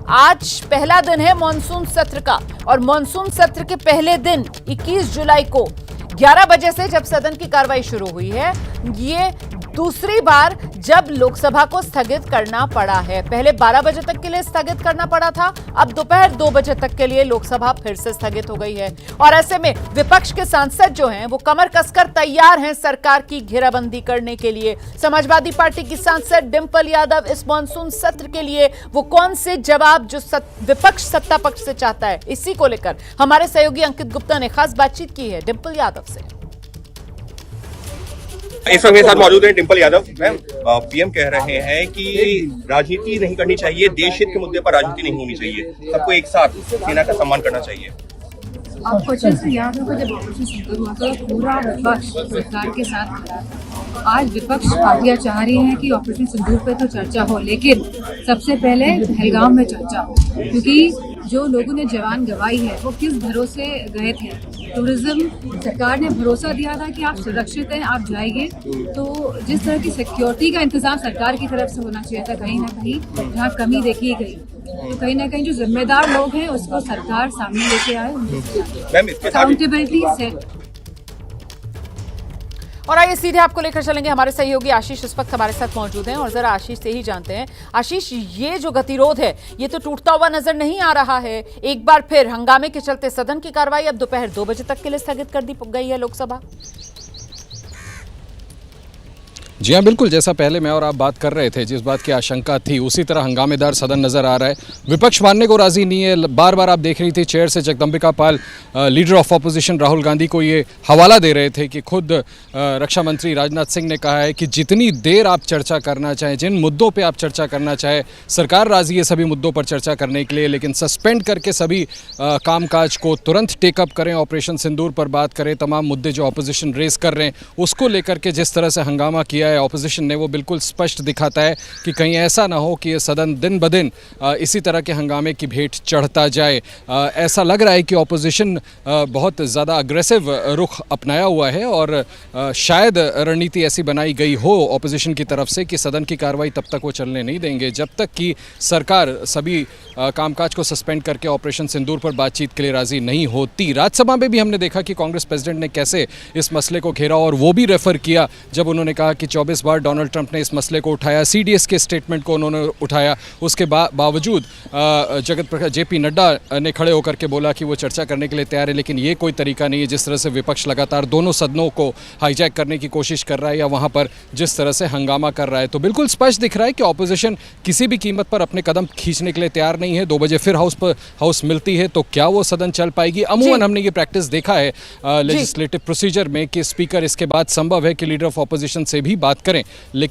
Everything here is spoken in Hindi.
आज पहला दिन है मॉनसून सत्र का और मॉनसून सत्र के पहले दिन 21 जुलाई को 11 बजे से जब सदन की कार्रवाई शुरू हुई है, ये दूसरी बार जब लोकसभा को स्थगित करना पड़ा है। पहले 12 बजे तक के लिए स्थगित करना पड़ा था, अब दोपहर 2 बजे तक के लिए लोकसभा फिर से स्थगित हो गई है। और ऐसे में विपक्ष के सांसद जो हैं वो कमर कसकर तैयार हैं सरकार की घेराबंदी करने के लिए। समाजवादी पार्टी की सांसद डिंपल यादव इस मॉनसून सत्र के लिए वो कौन से जवाब जो विपक्ष सत्ता पक्ष से चाहता है, इसी को लेकर हमारे सहयोगी अंकित गुप्ता ने खास बातचीत की है डिंपल यादव से। इस वक्त मेरे साथ मौजूद हैं डिंपल यादव। मैम, पीएम कह रहे हैं कि राजनीति नहीं करनी चाहिए, देश हित के मुद्दे पर राजनीति नहीं होनी चाहिए, सबको एक साथ सेना का सम्मान करना चाहिए। आपको अच्छे से याद होगा जब ऑपरेशन सिंदूर हुआ तो पूरा विपक्ष सरकार के साथ खड़ा था। आज विपक्ष पार्टियां चाह रही हैं कि ऑपरेशन सिंदूर पे तो चर्चा हो, लेकिन सबसे पहले पहलगाम में चर्चा हो, क्योंकि जो लोगों ने जान गंवाई है वो किस भरोसे गए थे। टूरिज्म सरकार ने भरोसा दिया था कि आप सुरक्षित हैं, आप जाएंगे। तो जिस तरह की सिक्योरिटी का इंतजाम सरकार की तरफ से होना चाहिए था, कहीं ना कहीं जहाँ कमी देखी गई, तो कहीं ना कहीं जो जिम्मेदार लोग हैं उसको सरकार सामने लेके आए, अकाउंटेबिलिटी सेट। और आइए सीधे आपको लेकर चलेंगे, हमारे सहयोगी आशीष इस वक्त हमारे साथ मौजूद हैं और जरा आशीष से ही जानते हैं। आशीष, ये जो गतिरोध है ये तो टूटता हुआ नजर नहीं आ रहा है। एक बार फिर हंगामे के चलते सदन की कार्रवाई अब दोपहर 2 बजे तक के लिए स्थगित कर दी गई है लोकसभा। जी हाँ, बिल्कुल, जैसा पहले मैं और आप बात कर रहे थे, जिस बात की आशंका थी उसी तरह हंगामेदार सदन नजर आ रहा है। विपक्ष मानने को राजी नहीं है। बार बार आप देख रही थी चेयर से Jagdambika Pal leader of opposition Rahul Gandhi को ये हवाला दे रहे थे कि खुद रक्षा मंत्री राजनाथ सिंह ने कहा है कि जितनी देर आप चर्चा करना चाहें, जिन मुद्दों पर आप चर्चा करना चाहें, सरकार राजी है सभी मुद्दों पर चर्चा करने के लिए, लेकिन सस्पेंड करके सभी कामकाज को तुरंत टेकअप करें, ऑपरेशन सिंदूर पर बात करें, तमाम मुद्दे जो ऑपोजिशन रेस कर रहे हैं उसको लेकर के जिस तरह से हंगामा किया ऑपोजिशन ने, वो बिल्कुल स्पष्ट दिखाता है कि कहीं ऐसा ना हो कि ये सदन दिन ब दिन इसी तरह के हंगामे की भेंट चढ़ता जाए। ऐसा लग रहा है कि ऑपोजिशन बहुत ज़्यादा अग्रेसिव रुख अपनाया हुआ है और शायद रणनीति ऐसी बनाई गई हो ऑपोजिशन की तरफ से कि सदन की कार्रवाई तब तक वो चलने नहीं देंगे जब तक कि सरकार सभी कामकाज को सस्पेंड करके ऑपरेशन सिंदूर पर बातचीत के लिए राजी नहीं होती। राज्यसभा में भी हमने देखा कि कांग्रेस प्रेसिडेंट ने कैसे इस मसले को घेरा और वो भी रेफर किया जब उन्होंने कहा कि 24 बार डोनाल्ड ट्रंप ने इस मसले को उठाया, सीडीएस के स्टेटमेंट को उन्होंने उठाया, उसके बावजूद जेपी नड्डा ने खड़े होकर के बोला कि वो चर्चा करने के लिए तैयार है। लेकिन ये कोई तरीका नहीं है जिस तरह से विपक्ष लगातार दोनों सदनों को हाईजैक करने की कोशिश कर रहा है या वहाँ पर जिस तरह से हंगामा कर रहा है। तो बिल्कुल स्पष्ट दिख रहा है कि ऑपोजिशन किसी भी कीमत पर अपने कदम खींचने के लिए तैयार नहीं है। 2 बजे फिर हाउस मिलती है तो क्या वो सदन चल पाएगी? अमूमन हमने ये प्रैक्टिस देखा है लेजिस्लेटिव प्रोसीजर में कि स्पीकर इसके बाद संभव है कि लीडर ऑफ ऑपोजिशन से भी बात करें, लेकिन